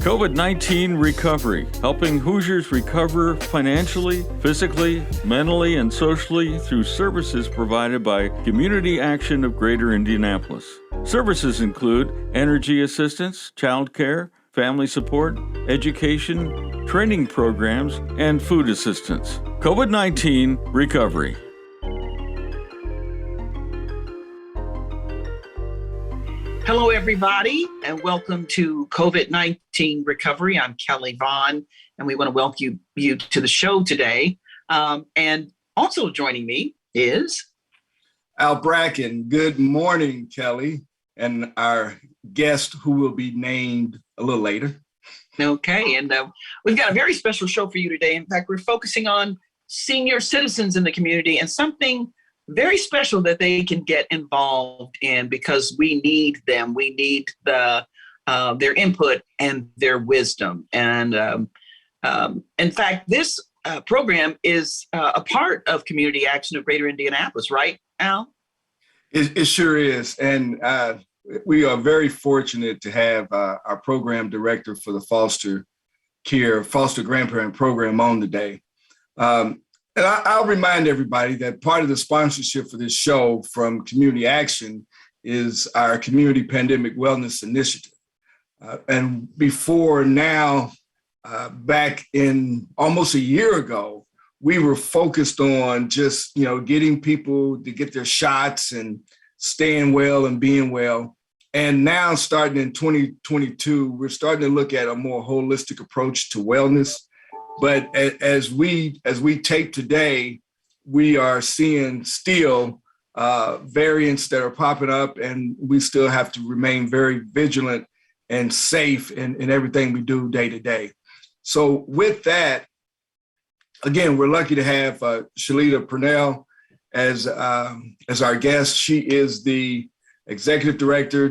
COVID-19 recovery, helping Hoosiers recover financially, physically, mentally, and socially through services provided by Community Action of Greater Indianapolis. Services include energy assistance, child care, family support, education, training programs, and food assistance. COVID-19 recovery. Hello, everybody, and welcome to COVID-19 Recovery. I'm Kelly Vaughn, and we want to welcome you to the show today. And also joining me is Al Bracken. Good morning, Kelly, and our guest who will be named a little later. Okay, and we've got a very special show for you today. In fact, we're focusing on senior citizens in the community and something very special that they can get involved in because we need them. We need their input and their wisdom. And in fact, this program is a part of Community Action of Greater Indianapolis, right, Al? It sure is. And we are very fortunate to have our program director for the foster grandparent program on today. And I'll remind everybody that part of the sponsorship for this show from Community Action is our Community Pandemic Wellness Initiative. And before now, back in almost a year ago, we were focused on just, getting people to get their shots and staying well and being well. And now starting in 2022, we're starting to look at a more holistic approach to wellness. But as we tape today, we are seeing still variants that are popping up, and we still have to remain very vigilant and safe in everything we do day to day. So with that, again, we're lucky to have Shelida Purnell as our guest. She is the Executive Director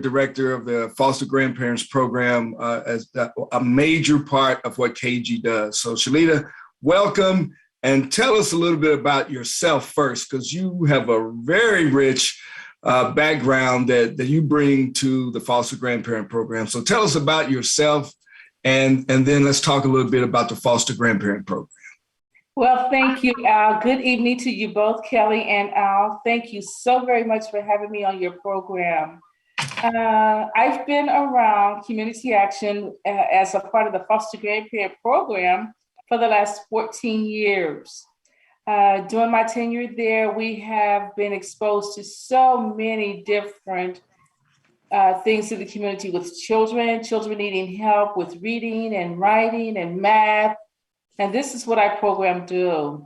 of the Foster Grandparents Program, as a major part of what CAGI does. So Shelida, welcome, and tell us a little bit about yourself first, because you have a very rich background that you bring to the Foster Grandparent Program. So tell us about yourself, and then let's talk a little bit about the Foster Grandparent Program. Well, thank you, Al. Good evening to you both, Kelly and Al. Thank you so very much for having me on your program. I've been around Community Action as a part of the Foster Grandparent Program for the last 14 years. During my tenure there, we have been exposed to so many different things in the community with children needing help with reading and writing and math. And this is what our program do.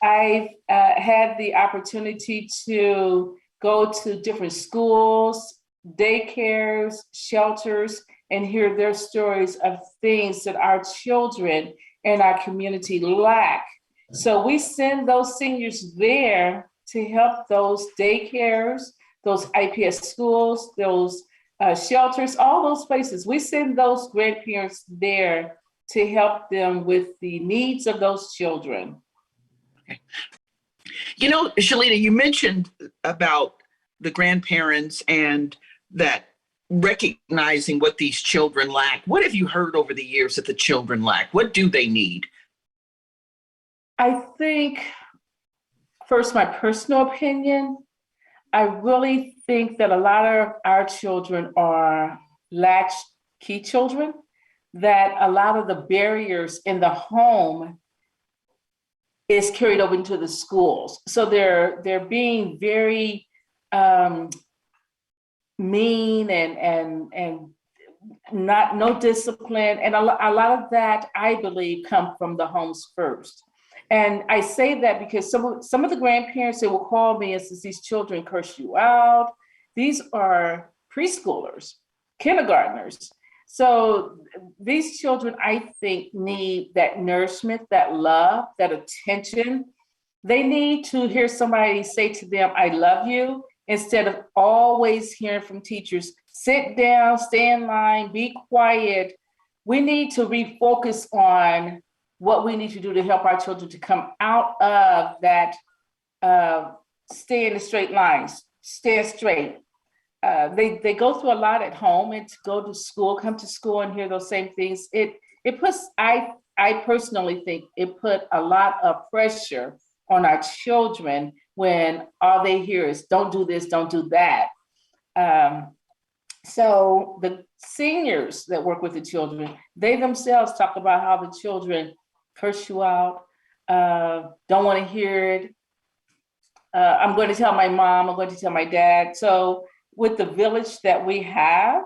I've had the opportunity to go to different schools, daycares, shelters, and hear their stories of things that our children and our community lack. So we send those seniors there to help those daycares, those IPS schools, those shelters, all those places. We send those grandparents there to help them with the needs of those children. Okay. Shelida, you mentioned about the grandparents and that recognizing what these children lack. What have you heard over the years that the children lack? What do they need? I think, first, my personal opinion, I really think that a lot of our children are latchkey children, that a lot of the barriers in the home is carried over into the schools. So they're being very mean and no discipline. And a lot of that, I believe, come from the homes first. And I say that because some of the grandparents, they will call me and says, these children curse you out. These are preschoolers, kindergartners. So these children, I think, need that nourishment, that love, that attention. They need to hear somebody say to them, I love you, instead of always hearing from teachers, sit down, stay in line, be quiet. We need to refocus on what we need to do to help our children to come out of that, stay in the straight lines, stand straight, they go through a lot at home, and to go to school, come to school and hear those same things, it puts, I personally think it put a lot of pressure on our children when all they hear is don't do this, don't do that. So the seniors that work with the children, they themselves talk about how the children curse you out, don't want to hear it. I'm going to tell my mom, I'm going to tell my dad. So with the village that we have,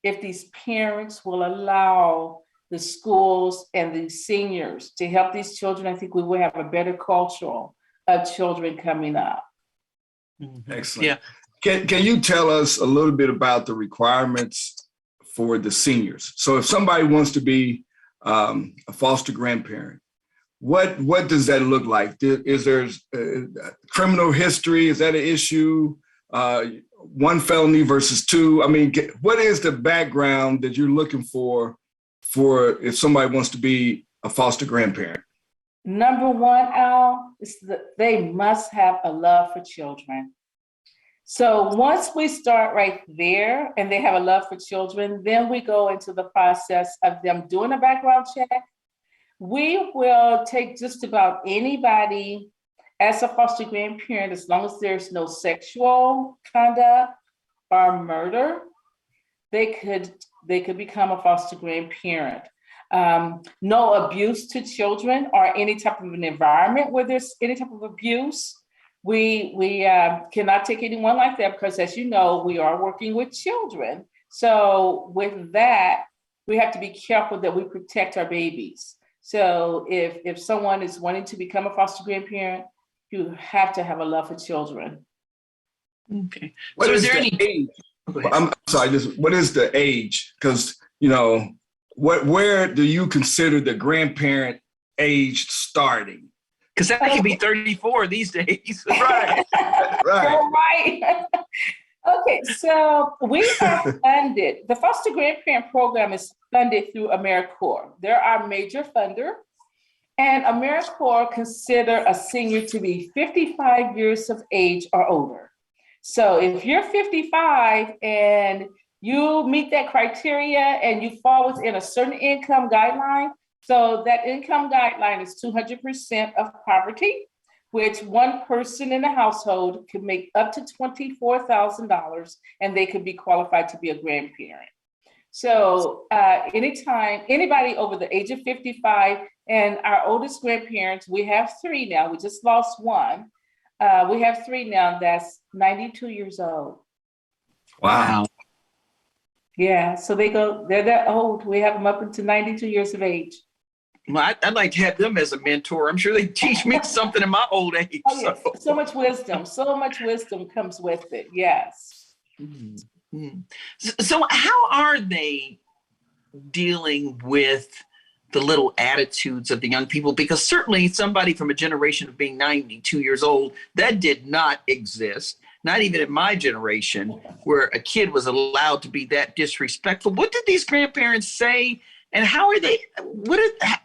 if these parents will allow the schools and the seniors to help these children, I think we will have a better culture of children coming up. Excellent. Yeah. Can you tell us a little bit about the requirements for the seniors? So if somebody wants to be a foster grandparent, what does that look like? Is there criminal history? Is that an issue? One felony versus two? I mean, what is the background that you're looking for if somebody wants to be a foster grandparent? Number one, Al, is that they must have a love for children. So once we start right there and they have a love for children, then we go into the process of them doing a background check. We will take just about anybody as a foster grandparent, as long as there's no sexual conduct or murder, they could become a foster grandparent. No abuse to children or any type of an environment where there's any type of abuse. We cannot take anyone like that because, as you know, we are working with children. So with that, we have to be careful that we protect our babies. So if someone is wanting to become a foster grandparent, you have to have a love for children. Okay. So is there any age? I'm sorry, what is the age? Because, where do you consider the grandparent age starting? Because that could be 34 these days. Right. Right. Okay, so we are funded. The foster grandparent program is funded through AmeriCorps. They're our major funder. And AmeriCorps consider a senior to be 55 years of age or older. So if you're 55 and you meet that criteria and you fall within a certain income guideline, so that income guideline is 200% of poverty, which one person in the household could make up to $24,000 and they could be qualified to be a grandparent. So anytime, anybody over the age of 55, and our oldest grandparents, we have 3 now, we just lost one. We have 3 now that's 92 years old. Wow. Yeah, so they're that old. We have them up into 92 years of age. Well, I'd like to have them as a mentor. I'm sure they teach me something in my old age. Oh, yes. So much wisdom comes with it. Yes. Mm-hmm. So how are they dealing with the little attitudes of the young people? Because certainly somebody from a generation of being 92 years old, that did not exist. Not even in my generation, where a kid was allowed to be that disrespectful. What did these grandparents say? And how are they?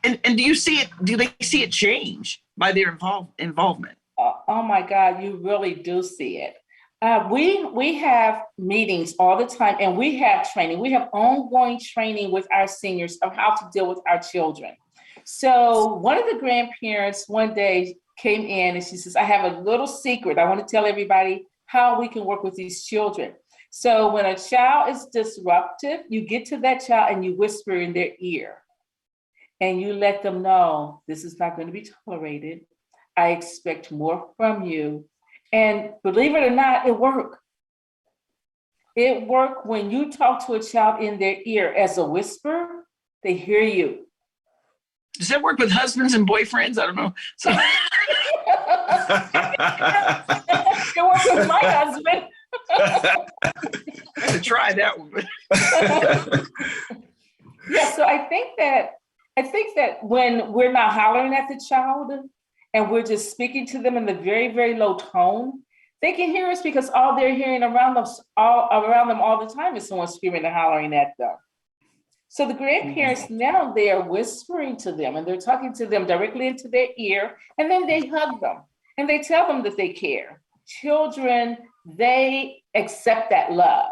And do you see it? Do they see it change by their involvement? Oh my God, you really do see it. We have meetings all the time, and we have training. We have ongoing training with our seniors of how to deal with our children. So one of the grandparents one day came in and she says, "I have a little secret. I want to tell everybody how we can work with these children." So when a child is disruptive, you get to that child and you whisper in their ear and you let them know, this is not going to be tolerated. I expect more from you. And believe it or not, it worked. It worked when you talk to a child in their ear as a whisper, they hear you. Does that work with husbands and boyfriends? I don't know. So it worked with my husband. I had to try that one. Yeah, so I think that when we're not hollering at the child and we're just speaking to them in the very, very low tone, they can hear us because all they're hearing around them all the time is someone screaming and hollering at them. So the grandparents now, they are whispering to them and they're talking to them directly into their ear, and then they hug them and they tell them that they care. Children, they accept that love.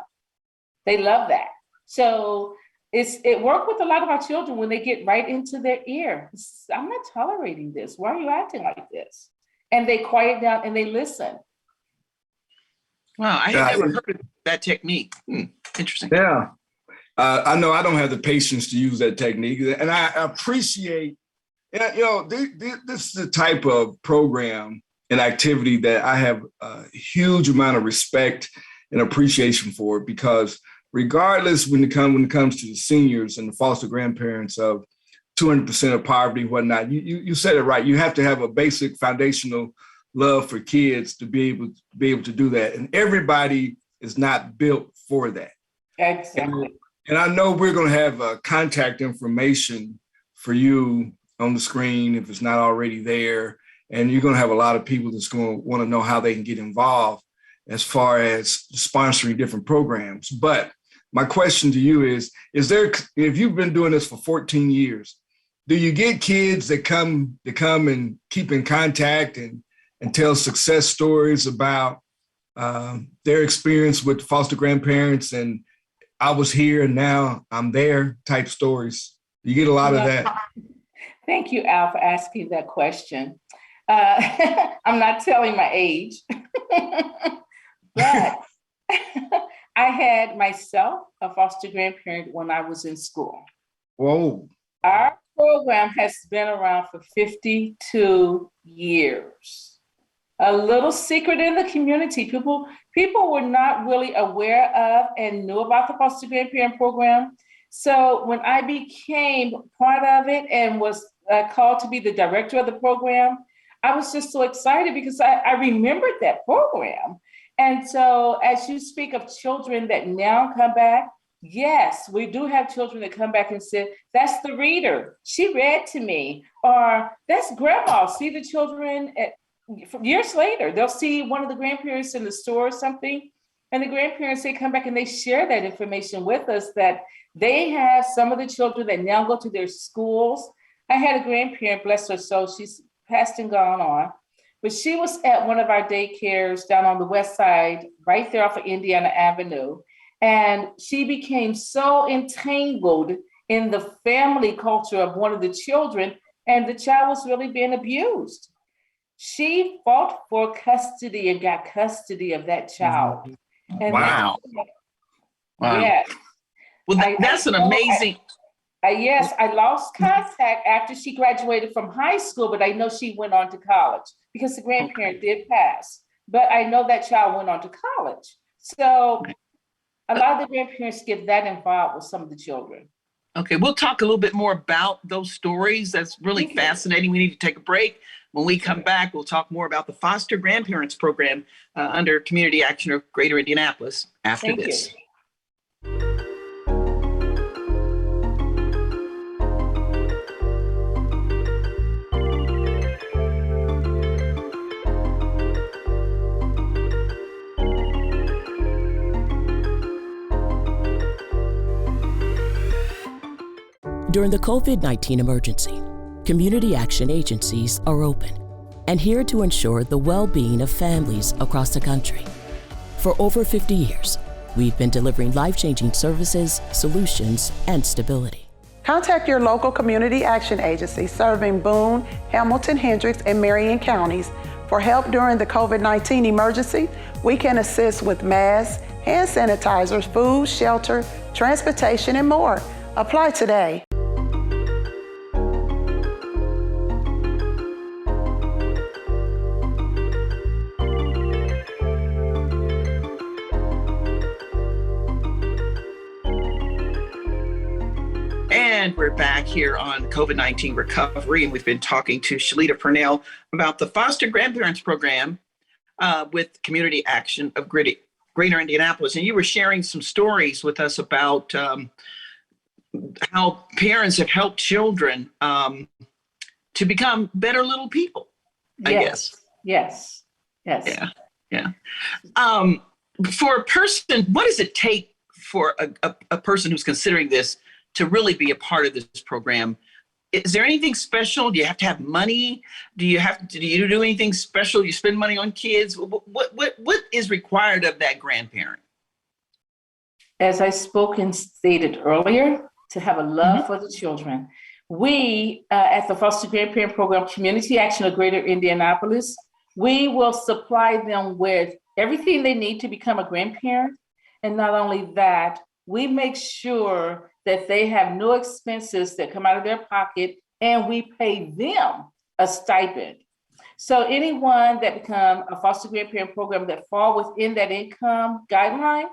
They love that. So it worked with a lot of our children when they get right into their ear. I'm not tolerating this. Why are you acting like this? And they quiet down and they listen. Wow, I had never heard of that technique. Interesting. Yeah. I know I don't have the patience to use that technique, and I appreciate, this is the type of program and activity that I have a huge amount of respect and appreciation for, because regardless when it comes to the seniors and the foster grandparents of 200% of poverty and whatnot, you said it right. You have to have a basic foundational love for kids to be able to do that, and everybody is not built for that. Exactly. And I know we're going to have contact information for you on the screen if it's not already there. And you're going to have a lot of people that's going to want to know how they can get involved as far as sponsoring different programs. But my question to you is there, if you've been doing this for 14 years, do you get kids that come and keep in contact and tell success stories about their experience with foster grandparents and I was here and now I'm there type stories? You get a lot of that. Thank you, Al, for asking that question. I'm not telling my age, but I had myself a foster grandparent when I was in school. Whoa. Our program has been around for 52 years. A little secret in the community. People were not really aware of and knew about the foster grandparent program. So when I became part of it and was called to be the director of the program, I was just so excited because I remembered that program. And so as you speak of children that now come back, yes, we do have children that come back and say, that's the reader. She read to me. Or that's grandma. See the children years later, they'll see one of the grandparents in the store or something, and the grandparents, they come back and they share that information with us that they have some of the children that now go to their schools. I had a grandparent, bless her soul, she's passed and gone on, but she was at one of our daycares down on the west side, right there off of Indiana Avenue. And she became so entangled in the family culture of one of the children, and the child was really being abused. She fought for custody and got custody of that child. And wow. Yes. Well, that's an amazing. Yes, I lost contact after she graduated from high school, but I know she went on to college because the grandparent did pass. But I know that child went on to college. So a lot of the grandparents get that involved with some of the children. Okay, we'll talk a little bit more about those stories. That's really fascinating. We need to take a break. When we come back, we'll talk more about the Foster Grandparents Program under Community Action of Greater Indianapolis after this. During the COVID-19 emergency, community action agencies are open and here to ensure the well-being of families across the country. For over 50 years, we've been delivering life-changing services, solutions, and stability. Contact your local community action agency serving Boone, Hamilton, Hendricks, and Marion counties for help during the COVID-19 emergency. We can assist with masks, hand sanitizers, food, shelter, transportation, and more. Apply today. And we're back here on COVID-19 recovery, and we've been talking to Shelida Purnell about the Foster Grandparents Program with Community Action of Greater Indianapolis. And you were sharing some stories with us about how parents have helped children to become better little people, I guess. Yes. Yeah. For a person, what does it take for a person who's considering this to really be a part of this program? is there anything special? Do you have to have money? Do you do anything special? You spend money on kids? What is required of that grandparent? As I spoke and stated earlier, to have a love for the children. We, at the Foster Grandparent Program, Community Action of Greater Indianapolis, we will supply them with everything they need to become a grandparent. And not only that, we make sure that they have no expenses that come out of their pocket, and we pay them a stipend. So anyone that become a foster grandparent program that fall within that income guideline,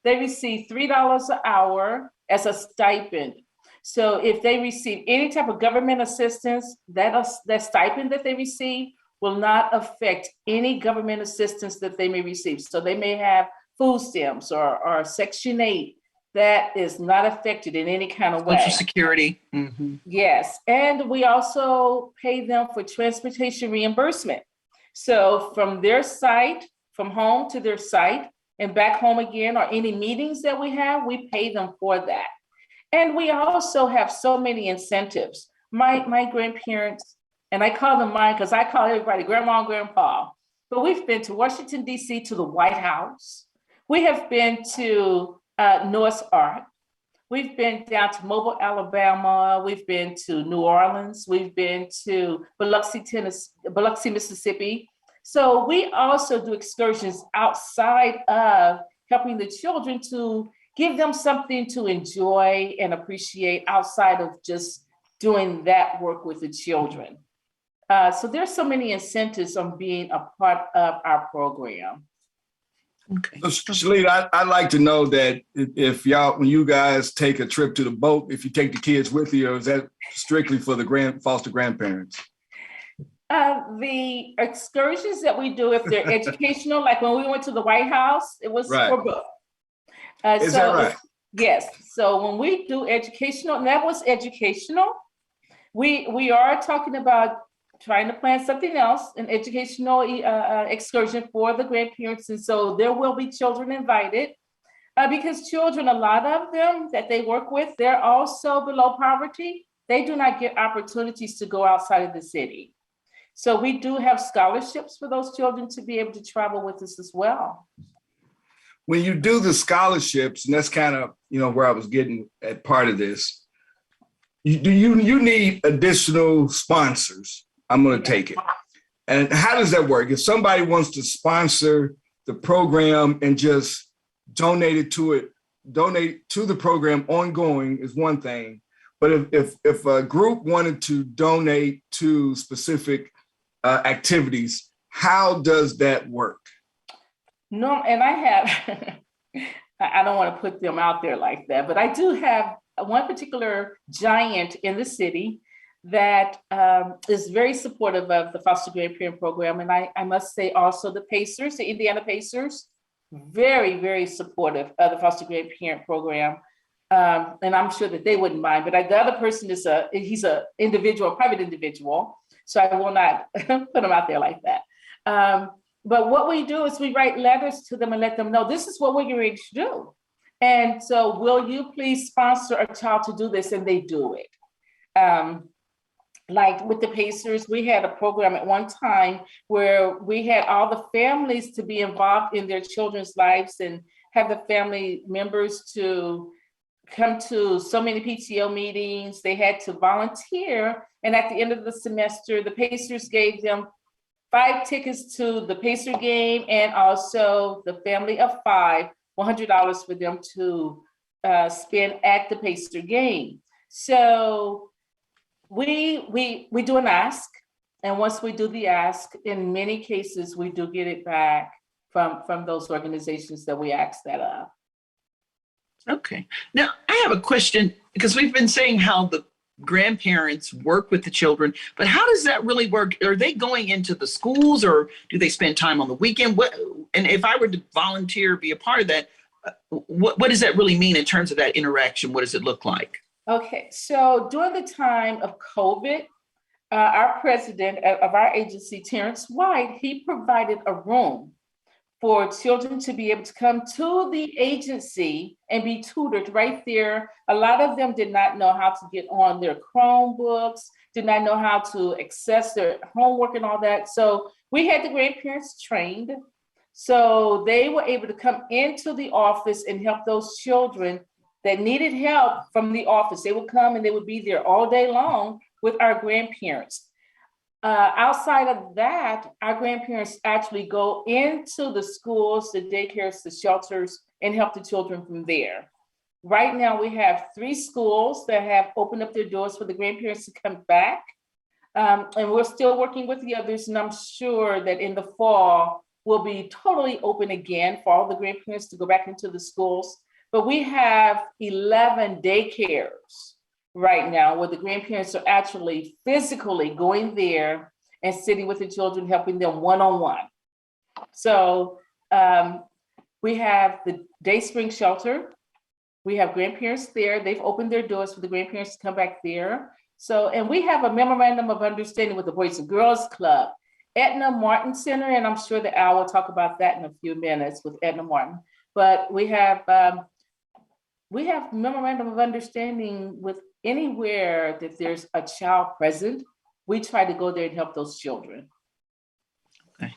they receive $3 an hour as a stipend. So if they receive any type of government assistance, that stipend that they receive will not affect any government assistance that they may receive. So they may have food stamps or Section 8. That is not affected in any kind of way. Social Security. Yes, and we also pay them for transportation reimbursement. So from their site, from home to their site and back home again, or any meetings that we have, we pay them for that. And we also have so many incentives. My grandparents, and I call them mine because I call everybody grandma and grandpa, but we've been to Washington, D.C., to the White House. We have been to Noah's Ark. We've been down to Mobile, Alabama. We've been to New Orleans. We've been to Biloxi, Mississippi. So we also do excursions outside of helping the children to give them something to enjoy and appreciate outside of just doing that work with the children. So there's so many incentives on being a part of our program. Okay. So, Shelida, I'd like to know that if y'all, when you guys take a trip to the boat, if you take the kids with you, or is that strictly for the foster grandparents? The excursions that we do, if they're educational, like when we went to the White House, it was for both. Is that right? Yes. So when we do educational, and that was educational, we are talking about trying to plan something else, an educational excursion for the grandparents. And so there will be children invited because children, a lot of them that they work with, they're also below poverty. They do not get opportunities to go outside of the city. So we do have scholarships for those children to be able to travel with us as well. When you do the scholarships, and that's kind of, where I was getting at part of this, you need additional sponsors. I'm going to take it. And how does that work? If somebody wants to sponsor the program and just donate to the program ongoing is one thing. But if a group wanted to donate to specific activities, how does that work? No, and I have, I don't want to put them out there like that, but I do have one particular giant in the city that is very supportive of the foster grandparent program. And I must say also the Pacers, the Indiana Pacers, very, very supportive of the foster grandparent program. And I'm sure that they wouldn't mind, but the other person he's a private individual. So I will not put him out there like that. But what we do is we write letters to them and let them know this is what we're getting ready to do. And so will you please sponsor a child to do this? And they do it. Like with the Pacers, we had a program at one time where we had all the families to be involved in their children's lives and have the family members to come to so many PTO meetings. They had to volunteer. And at the end of the semester, the Pacers gave them 5 tickets to the Pacer game, and also the family of 5, $100 for them to spend at the Pacer game. So we do an ask, and once we do the ask, in many cases we do get it back from those organizations that we asked that of. Okay. Now I have a question, because we've been saying how the grandparents work with the children, but how does that really work? Are they going into the schools, or do they spend time on the weekend? And if I were to volunteer, be a part of that, what does that really mean in terms of that interaction? What does it look like? Okay, so during the time of COVID, our president of our agency, Terrence White, he provided a room for children to be able to come to the agency and be tutored right there. A lot of them did not know how to get on their Chromebooks, did not know how to access their homework and all that. So we had the grandparents trained. So they were able to come into the office and help those children that needed help from the office. They would come and they would be there all day long with our grandparents. Outside of that, our grandparents actually go into the schools, the daycares, the shelters, and help the children from there. Right now, we have 3 schools that have opened up their doors for the grandparents to come back. And we're still working with the others, and I'm sure that in the fall, we'll be totally open again for all the grandparents to go back into the schools. But we have 11 daycares right now where the grandparents are actually physically going there and sitting with the children, helping them one-on-one. So we have the Day Spring Shelter. We have grandparents there. They've opened their doors for the grandparents to come back there. So, and we have a memorandum of understanding with the Boys and Girls Club, Edna Martin Center, and I'm sure that Al will talk about that in a few minutes with Edna Martin. But we have memorandum of understanding with anywhere that there's a child present. We try to go there and help those children.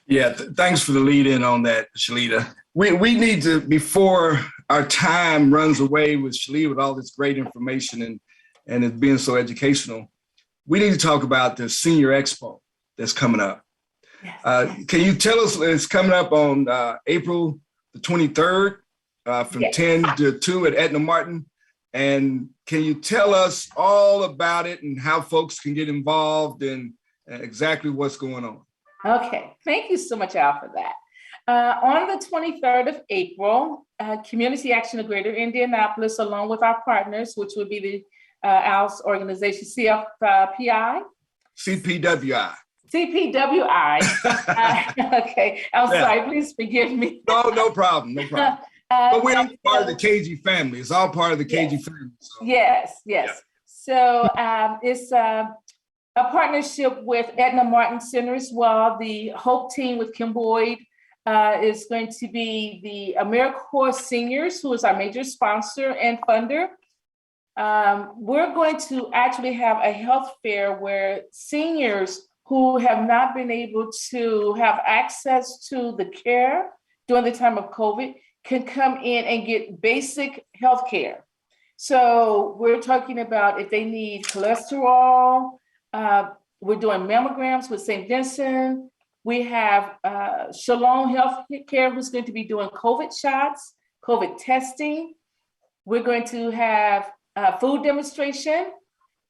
Yeah, thanks for the lead in on that, Shelida. We need to, before our time runs away with Shelida with all this great information and it being so educational, we need to talk about the Senior Expo that's coming up. Yes. Can you tell us, it's coming up on April the 23rd from yes. 10 to 2 at Edna Martin. And can you tell us all about it and how folks can get involved and exactly what's going on? Okay, thank you so much, Al, for that. On the 23rd of April, Community Action of Greater Indianapolis, along with our partners, which would be the Al's organization, CFPI? CPWI. CPWI. Okay, I'm sorry, please forgive me. No problem, no problem. But we're part of the CAGI family. It's all part of the CAGI yes. family. So. Yes. Yeah. So it's a partnership with Edna Martin Center as well. The Hope team with Kim Boyd is going to be the AmeriCorps Seniors, who is our major sponsor and funder. We're going to actually have a health fair where seniors who have not been able to have access to the care during the time of COVID can come in and get basic health care. So we're talking about if they need cholesterol, we're doing mammograms with St. Vincent. We have Shalom Health Care, who's going to be doing COVID shots, COVID testing. We're going to have a food demonstration.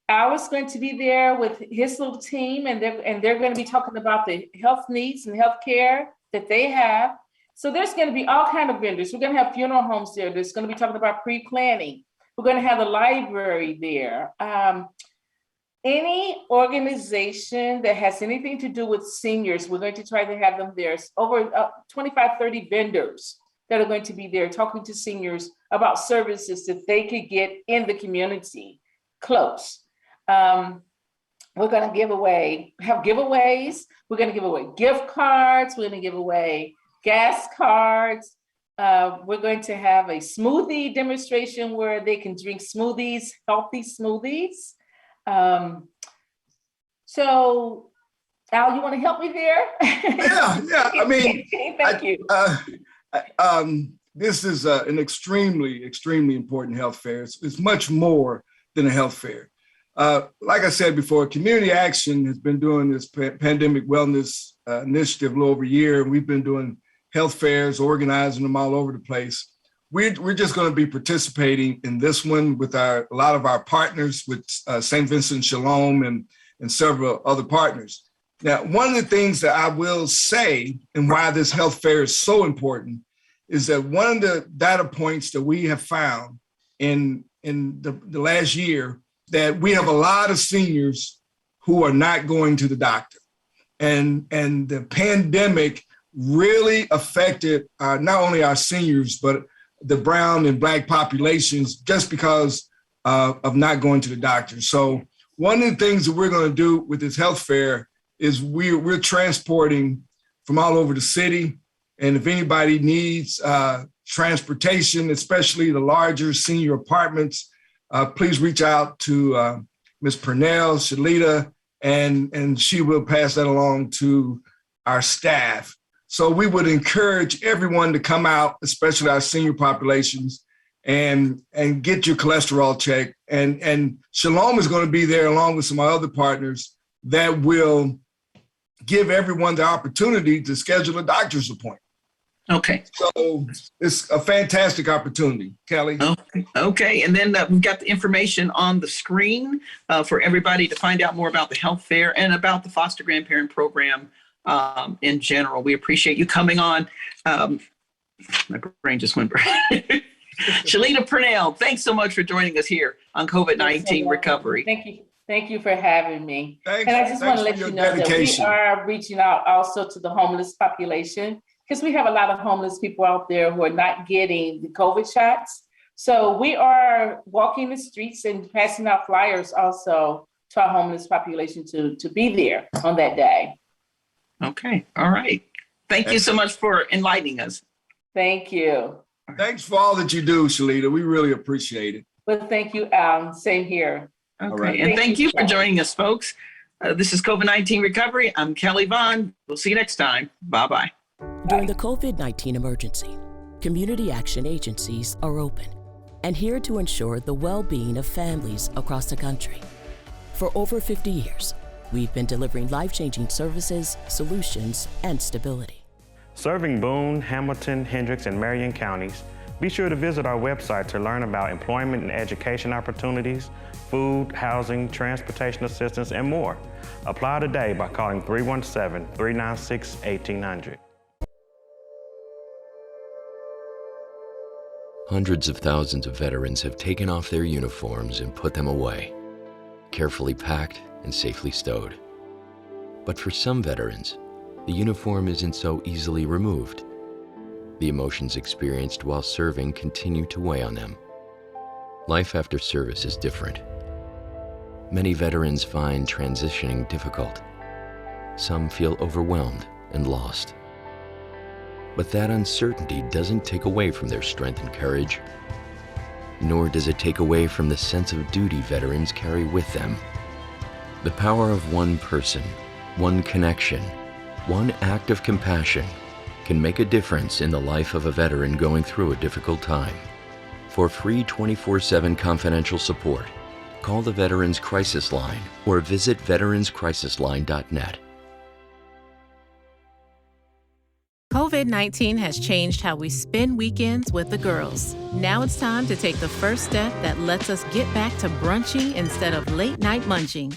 Al is going to be there with his little team, and they're going to be talking about the health needs and health care that they have. So there's going to be all kinds of vendors. We're going to have funeral homes there. There's going to be talking about pre-planning. We're going to have the library there. Any organization that has anything to do with seniors, we're going to try to have them there. It's over 25, 30 vendors that are going to be there talking to seniors about services that they could get in the community close. We're going to have giveaways. We're going to give away gift cards. We're going to give away gas cards. We're going to have a smoothie demonstration where they can drink smoothies, healthy smoothies. So, Al, you want to help me there? Yeah. I mean, thank you. This is an extremely, extremely important health fair. It's much more than a health fair. Like I said before, Community Action has been doing this pandemic wellness initiative a little over a year, and we've been doing health fairs, organizing them all over the place. We're just going to be participating in this one with a lot of our partners with St. Vincent Shalom and several other partners. Now, one of the things that I will say and why this health fair is so important is that one of the data points that we have found in the last year that we have a lot of seniors who are not going to the doctor. And the pandemic really affected not only our seniors, but the brown and Black populations just because of not going to the doctor. So one of the things that we're going to do with this health fair is we're transporting from all over the city And if anybody needs transportation, especially the larger senior apartments, please reach out to Ms. Purnell, Shelida, and she will pass that along to our staff. So we would encourage everyone to come out, especially our senior populations, and get your cholesterol checked. And Shalom is going to be there along with some other partners that will give everyone the opportunity to schedule a doctor's appointment. Okay. So it's a fantastic opportunity, Kelly. Okay. And then we've got the information on the screen for everybody to find out more about the health fair and about the foster grandparent program in general. We appreciate you coming on. My brain just went. Shelida Purnell, thanks so much for joining us here on COVID-19 recovery. Thank you. Thank you for having me. Thanks, and I just want to let for your you know dedication. that we are reaching out also to the homeless population, because we have a lot of homeless people out there who are not getting the COVID shots. So we are walking the streets and passing out flyers also to our homeless population to be there on that day. Okay. All right. Thank you so much for enlightening us. Thank you. Thanks for all that you do, Shelida. We really appreciate it. Well, thank you, Alan. Same here. Okay. right. And thank you for Kelly. joining us, folks. This is COVID-19 Recovery. I'm Kelly Vaughn. We'll see you next time. Bye-bye. During the COVID-19 emergency, community action agencies are open and here to ensure the well-being of families across the country. For over 50 years, we've been delivering life-changing services, solutions, and stability. Serving Boone, Hamilton, Hendricks, and Marion counties, be sure to visit our website to learn about employment and education opportunities, food, housing, transportation assistance, and more. Apply today by calling 317-396-1800. Hundreds of thousands of veterans have taken off their uniforms and put them away, carefully packed and safely stowed. But for some veterans, the uniform isn't so easily removed. The emotions experienced while serving continue to weigh on them. Life after service is different. Many veterans find transitioning difficult. Some feel overwhelmed and lost. But that uncertainty doesn't take away from their strength and courage, nor does it take away from the sense of duty veterans carry with them. The power of one person, one connection, one act of compassion can make a difference in the life of a veteran going through a difficult time. For free 24/7 confidential support, call the Veterans Crisis Line or visit veteranscrisisline.net. COVID-19 has changed how we spend weekends with the girls. Now it's time to take the first step that lets us get back to brunching instead of late-night munching.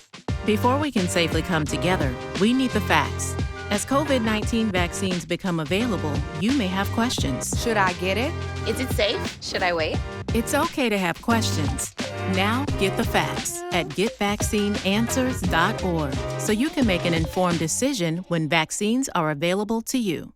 Before we can safely come together, we need the facts. As COVID-19 vaccines become available, you may have questions. Should I get it? Is it safe? Should I wait? It's okay to have questions. Now get the facts at getvaccineanswers.org so you can make an informed decision when vaccines are available to you.